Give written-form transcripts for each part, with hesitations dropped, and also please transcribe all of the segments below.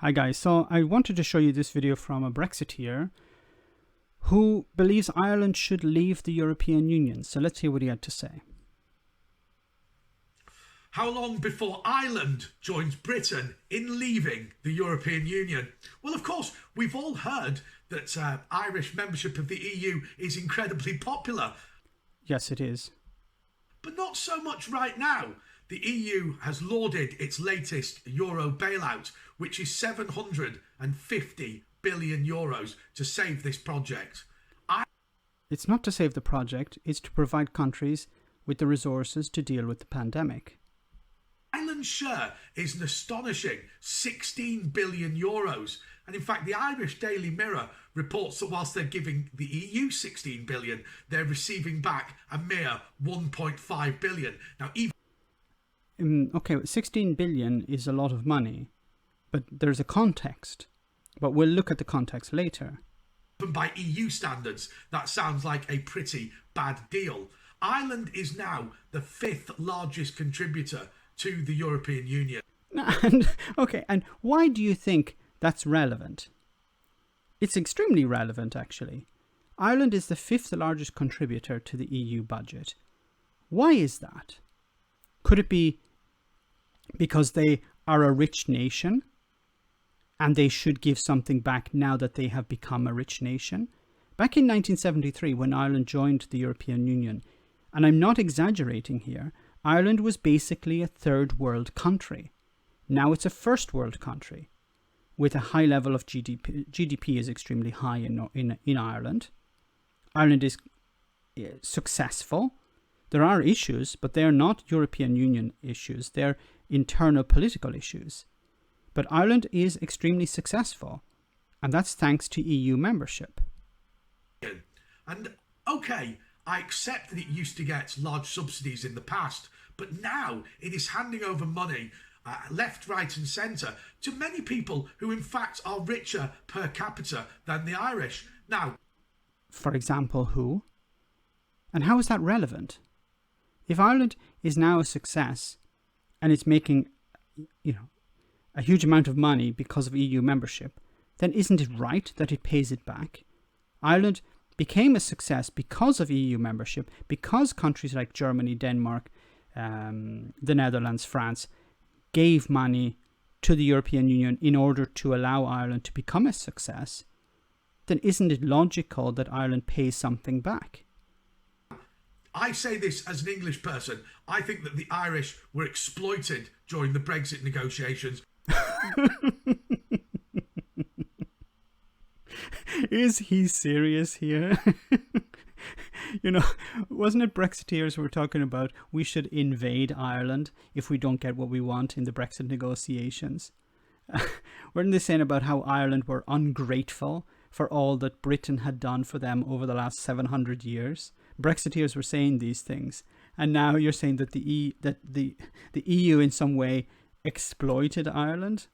Hi guys, so I wanted to show you this video from a Brexiteer who believes Ireland should leave the European Union. So let's hear what he had to say. How long before Ireland joins Britain in leaving the European Union? Well, of course, we've all heard that Irish membership of the EU is incredibly popular. Yes, it is. But not so much right now. The EU has lauded its latest Euro bailout, which is 750 billion euros to save this project. It's not to save the project, it's to provide countries with the resources to deal with the pandemic. Ireland's share is an astonishing 16 billion euros. And in fact, the Irish Daily Mirror reports that whilst they're giving the EU 16 billion, they're receiving back a mere 1.5 billion. Now, even Okay, 16 billion is a lot of money, but there's a context. But we'll look at the context later. even by EU standards, that sounds like a pretty bad deal. Ireland is now the 5th largest contributor to the European Union. And why do you think that's relevant? It's extremely relevant, actually. Ireland is the 5th largest contributor to the EU budget. Why is that? Could it be because they are a rich nation and they should give something back now that they have become a rich nation? Back in 1973, when Ireland joined the European Union, and I'm not exaggerating here, Ireland was basically a third world country. Now it's a first world country with a high level of GDP. GDP is extremely high in Ireland. Ireland is successful. There are issues, but they are not European Union issues. They're internal political issues. But Ireland is extremely successful, and that's thanks to EU membership. And okay, I accept that it used to get large subsidies in the past, but now it is handing over money left, right and centre to many people who in fact are richer per capita than the Irish. Now, for example, who? And how is that relevant? If Ireland is now a success and it's making, a huge amount of money because of EU membership, then isn't it right that it pays it back? Ireland became a success because of EU membership, because countries like Germany, Denmark, the Netherlands, France gave money to the European Union in order to allow Ireland to become a success. Then isn't it logical that Ireland pays something back? I say this as an English person. I think that the Irish were exploited during the Brexit negotiations. Is he serious here? Wasn't it Brexiteers who were talking about we should invade Ireland if we don't get what we want in the Brexit negotiations? Weren't they saying about how Ireland were ungrateful for all that Britain had done for them over the last 700 years? Brexiteers were saying these things, and now you're saying that the EU in some way exploited Ireland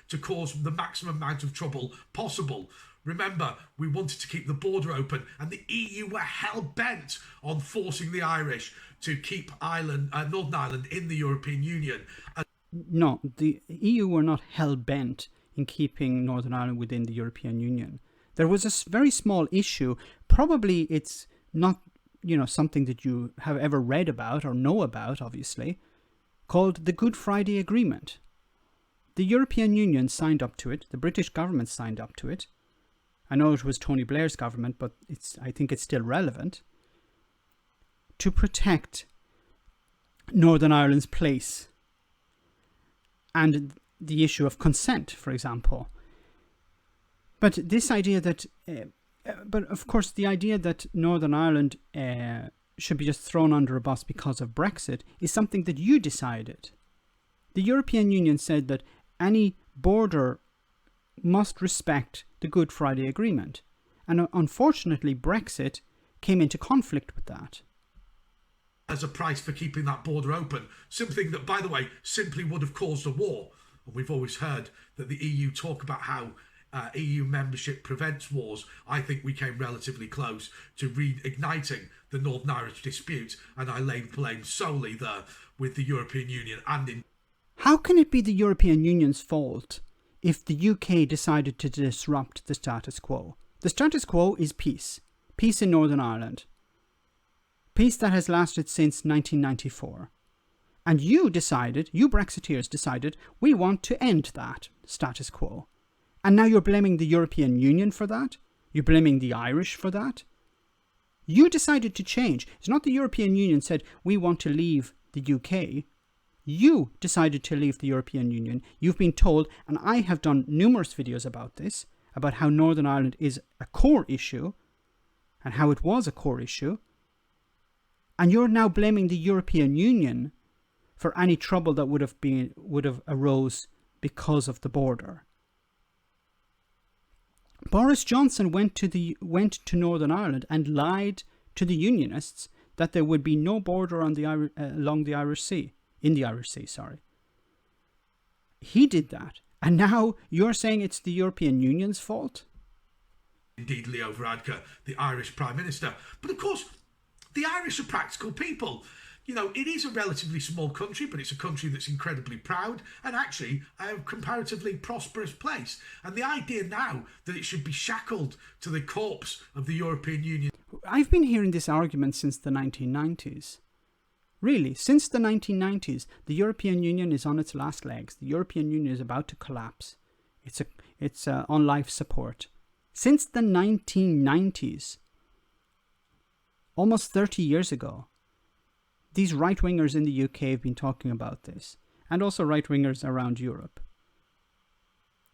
to cause the maximum amount of trouble possible. Remember, we wanted to keep the border open, and the EU were hell-bent on forcing the Irish to keep Northern Ireland in the European Union. No, the EU were not hell-bent in keeping Northern Ireland within the European Union. There was a very small issue. Probably it's not, something that you have ever read about or know about, obviously, called the Good Friday Agreement. The European Union signed up to it. The British government signed up to it. I know it was Tony Blair's government, but I think it's still relevant. To protect Northern Ireland's place and the issue of consent, for example. But this idea that, but of course, the idea that Northern Ireland should be just thrown under a bus because of Brexit is something that you decided. The European Union said that any border must respect the Good Friday Agreement. And unfortunately, Brexit came into conflict with that. As a price for keeping that border open, something that, by the way, simply would have caused a war. And we've always heard that the EU talk about how EU membership prevents wars. I think we came relatively close to reigniting the Northern Irish dispute, and I lay blame solely there with the European Union and in. How can it be the European Union's fault if the UK decided to disrupt the status quo. The status quo is peace. Peace in Northern Ireland. Peace that has lasted since 1994. And you Brexiteers decided, we want to end that status quo. And now you're blaming the European Union for that? You're blaming the Irish for that? You decided to change. It's not the European Union said, we want to leave the UK. You decided to leave the European Union. You've been told, and I have done numerous videos about this, about how Northern Ireland is a core issue, and how it was a core issue. And you're now blaming the European Union for any trouble that would have arose because of the border. Boris Johnson went to Northern Ireland and lied to the Unionists that there would be no border on along the Irish Sea, in the Irish Sea, sorry. He did that, and now you're saying it's the European Union's fault? Indeed, Leo Varadkar, the Irish Prime Minister. But of course, the Irish are practical people. You know, it is a relatively small country, but it's a country that's incredibly proud and actually a comparatively prosperous place. And the idea now that it should be shackled to the corpse of the European Union. I've been hearing this argument since the 1990s. Really, since the 1990s, the European Union is on its last legs. The European Union is about to collapse. It's on life support. Since the 1990s, almost 30 years ago, these right-wingers in the UK have been talking about this, and also right-wingers around Europe.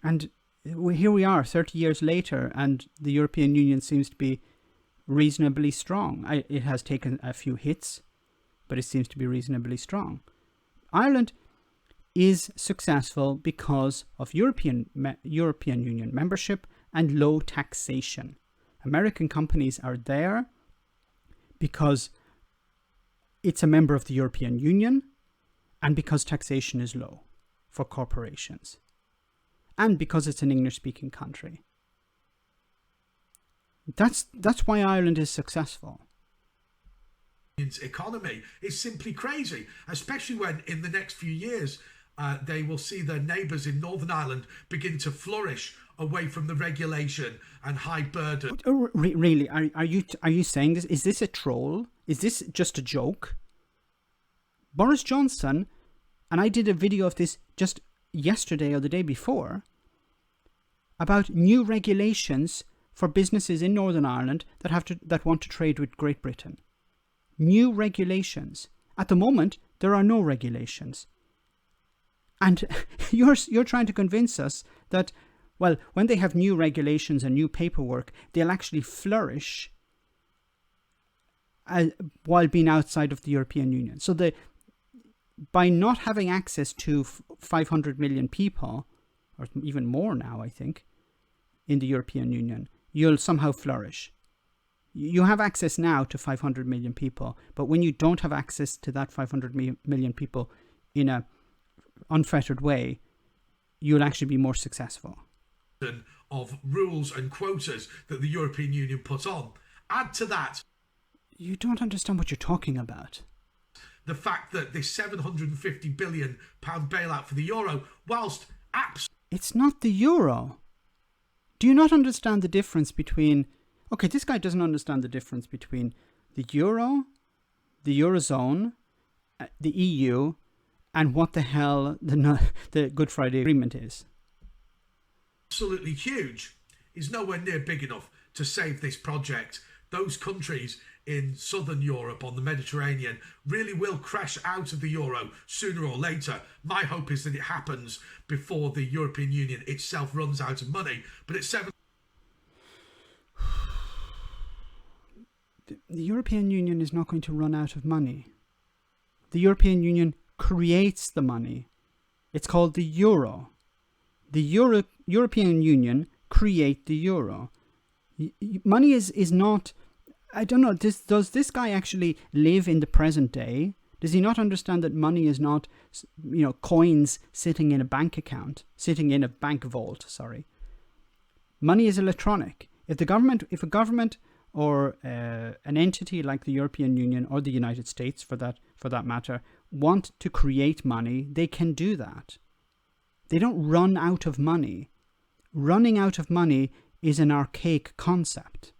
And here we are, 30 years later, and the European Union seems to be reasonably strong. It has taken a few hits, but it seems to be reasonably strong. Ireland is successful because of European Union membership and low taxation. American companies are there because it's a member of the European Union and because taxation is low for corporations and because it's an English-speaking country. That's why Ireland is successful. Economy is simply crazy, especially when in the next few years they will see their neighbours in Northern Ireland begin to flourish away from the regulation and high burden. Really, are you saying this? Is this a troll? Is this just a joke? Boris Johnson, and I did a video of this just yesterday or the day before, about new regulations for businesses in Northern Ireland that want to trade with Great Britain. New regulations. At the moment, there are no regulations. And you're trying to convince us that, well, when they have new regulations and new paperwork, they'll actually flourish while being outside of the European Union. So by not having access to 500 million people, or even more now, I think, in the European Union, you'll somehow flourish. You have access now to 500 million people, but when you don't have access to that 500 million people in a unfettered way, you'll actually be more successful. Of rules and quotas that the European Union put on. Add to that, you don't understand what you're talking about. The fact that this £750 billion bailout for the euro, whilst it's not the euro. Do you not understand the difference between... Okay, this guy doesn't understand the difference between the euro, the eurozone, the EU, and what the hell the Good Friday Agreement is. Absolutely huge, is nowhere near big enough to save this project. Those countries in southern Europe on the Mediterranean really will crash out of the euro sooner or later. My hope is that it happens before the European Union itself runs out of money. But it's The European Union is not going to run out of money. The European Union creates the money. It's called the euro. The European Union create the euro. Money is not... I don't know, does this guy actually live in the present day? Does he not understand that money is not, coins sitting in a bank account, sitting in a bank vault, sorry. Money is electronic. If a government or an entity like the European Union or the United States, for that matter, want to create money, they can do that. They don't run out of money. Running out of money is an archaic concept.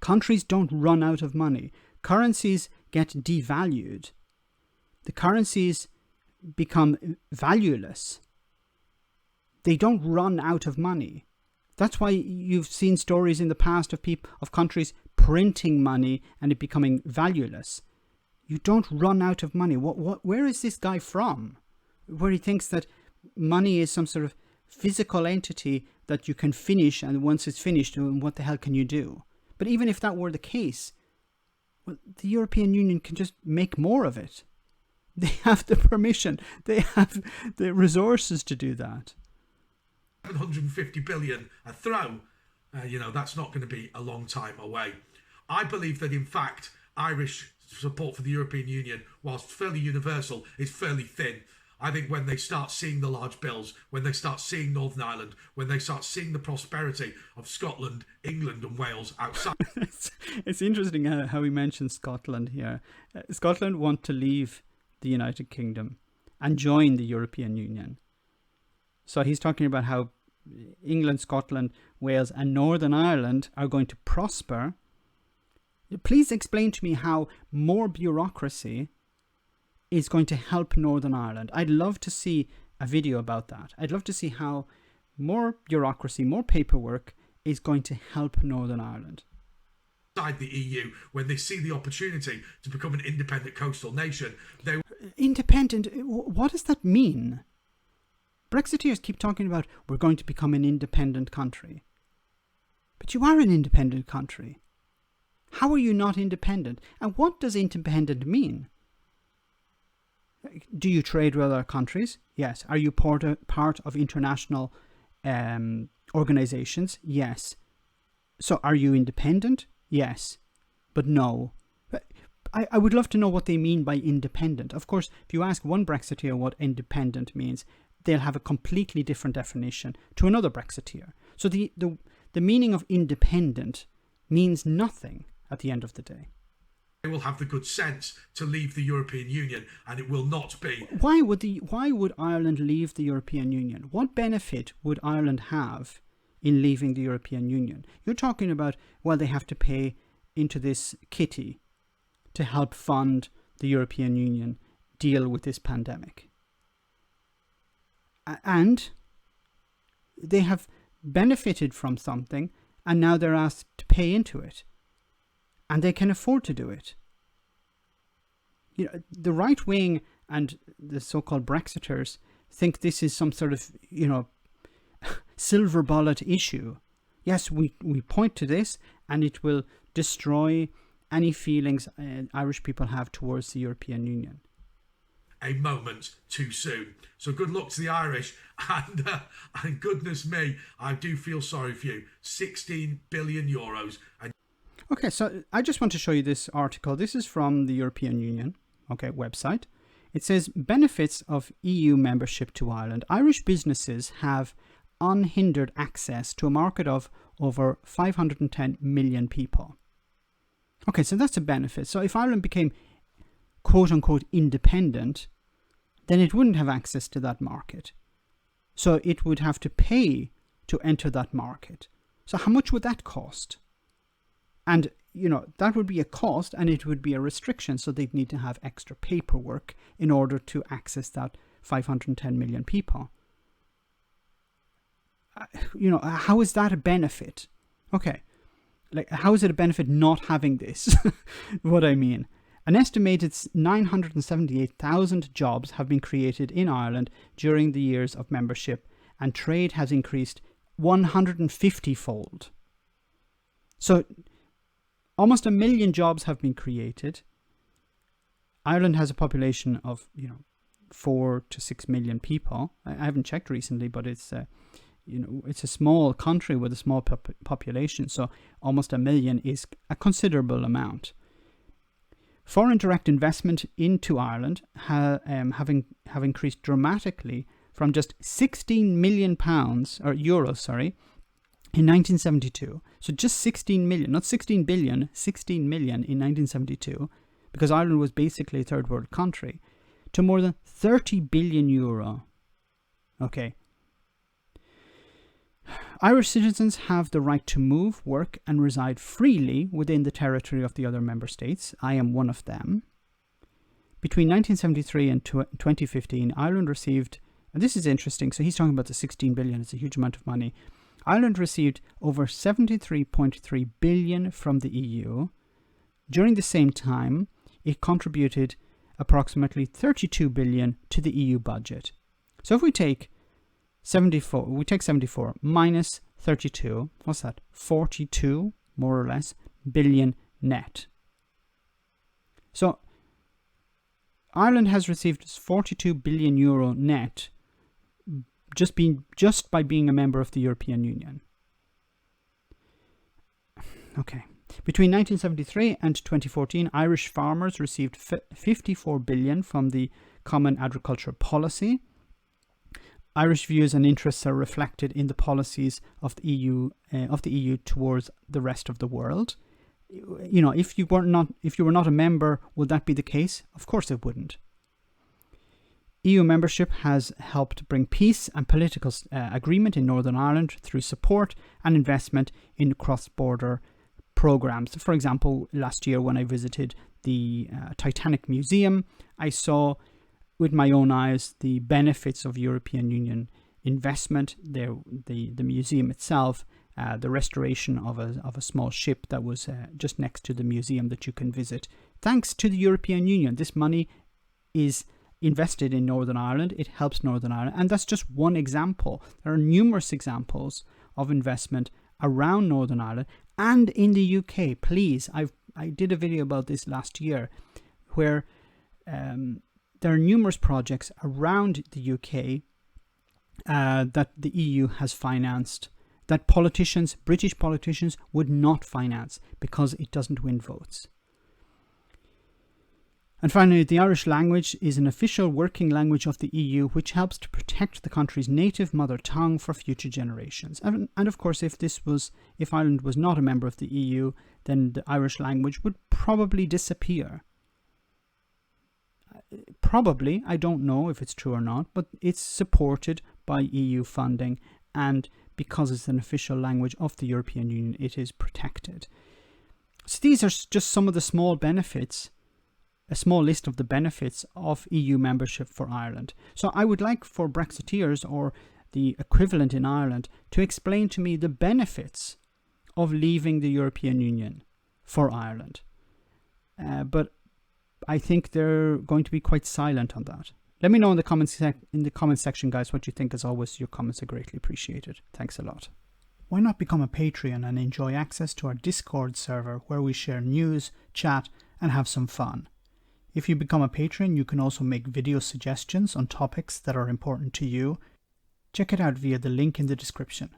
Countries don't run out of money. Currencies get devalued. The currencies become valueless. They don't run out of money. That's why you've seen stories in the past of countries printing money and it becoming valueless. You don't run out of money. Where is this guy from? Where he thinks that money is some sort of physical entity that you can finish, and once it's finished, what the hell can you do? But even if that were the case, well, the European Union can just make more of it. They have the permission. They have the resources to do that. 750 billion a throw, that's not going to be a long time away. I believe that, in fact, Irish support for the European Union, whilst fairly universal, is fairly thin. I think when they start seeing the large bills, when they start seeing Northern Ireland, when they start seeing the prosperity of Scotland, England and Wales outside... It's interesting how he mentions Scotland here. Scotland want to leave the United Kingdom and join the European Union. So he's talking about how England, Scotland, Wales and Northern Ireland are going to prosper. Please explain to me how more bureaucracy is going to help Northern Ireland. I'd love to see a video about that. I'd love to see how more bureaucracy, more paperwork is going to help Northern Ireland. Inside the EU, when they see the opportunity to become an independent coastal nation, they... Independent? What does that mean? Brexiteers keep talking about we're going to become an independent country. But you are an independent country. How are you not independent? And what does independent mean? Do you trade with other countries? Yes. Are you part of international organizations? Yes. So are you independent? Yes. But no. I would love to know what they mean by independent. Of course, if you ask one Brexiteer what independent means, they'll have a completely different definition to another Brexiteer. So the meaning of independent means nothing at the end of the day. They will have the good sense to leave the European Union, and it will not be... Why would Ireland leave the European Union? What benefit would Ireland have in leaving the European Union? You're talking about, well, they have to pay into this kitty to help fund the European Union deal with this pandemic. And they have benefited from something, and now they're asked to pay into it. And they can afford to do it. The right wing and the so-called Brexiteers think this is some sort of, silver bullet issue. Yes, we point to this and it will destroy any feelings Irish people have towards the European Union. A moment too soon. So good luck to the Irish, and goodness me, I do feel sorry for you. 16 billion euros. Okay, so I just want to show you this article. This is from the European Union, website. It says, benefits of EU membership to Ireland. Irish businesses have unhindered access to a market of over 510 million people. Okay, so that's a benefit. So if Ireland became quote-unquote independent, then it wouldn't have access to that market. So it would have to pay to enter that market. So how much would that cost? And, that would be a cost and it would be a restriction. So they'd need to have extra paperwork in order to access that 510 million people. How is that a benefit? Okay. How is it a benefit not having this? What I mean. An estimated 978,000 jobs have been created in Ireland during the years of membership, and trade has increased 150-fold. So almost 1 million jobs have been created. Ireland has a population of 4 to 6 million people. I haven't checked recently, but it's it's a small country with a small population, so almost 1 million is a considerable amount. Foreign direct investment into Ireland have increased dramatically from just 16 million pounds or euros, in 1972. So just 16 million, not 16 billion, 16 million in 1972, because Ireland was basically a third world country, to more than 30 billion euro Okay. Irish citizens have the right to move, work, and reside freely within the territory of the other member states. I am one of them. Between 1973 and 2015, Ireland received, and this is interesting, so he's talking about the 16 billion, it's a huge amount of money. Ireland received over 73.3 billion from the EU. During the same time, it contributed approximately 32 billion to the EU budget. So if we take 74 minus 32, what's that? 42, more or less, billion net. So Ireland has received 42 billion euro net just by being a member of the European Union. Okay. Between 1973 and 2014, Irish farmers received 54 billion from the Common Agricultural Policy. Irish views and interests are reflected in the policies of the EU towards the rest of the world. You know, if you were not a member, would that be the case? Of course it wouldn't. EU membership has helped bring peace and political agreement in Northern Ireland through support and investment in cross-border programs. For example, last year when I visited the Titanic Museum, I saw with my own eyes the benefits of European Union investment. The museum itself, the restoration of a small ship that was just next to the museum that you can visit. Thanks to the European Union, this money is invested in Northern Ireland. It helps Northern Ireland, and that's just one example. There are numerous examples of investment around Northern Ireland and in the UK. Please, I did a video about this last year, where there are numerous projects around the UK that the EU has financed, that British politicians would not finance because it doesn't win votes. And finally, the Irish language is an official working language of the EU, which helps to protect the country's native mother tongue for future generations. And of course, if Ireland was not a member of the EU, then the Irish language would probably disappear. Probably, I don't know if it's true or not, but it's supported by EU funding, and because it's an official language of the European Union, it is protected. So these are just some of the small benefits, a small list of the benefits of EU membership for Ireland. So I would like for Brexiteers, or the equivalent in Ireland, to explain to me the benefits of leaving the European Union for Ireland. But I think they're going to be quite silent on that. Let me know in the comment section, guys, what you think. As always, your comments are greatly appreciated. Thanks a lot. Why not become a Patreon and enjoy access to our Discord server, where we share news, chat, and have some fun? If you become a patron, you can also make video suggestions on topics that are important to you. Check it out via the link in the description.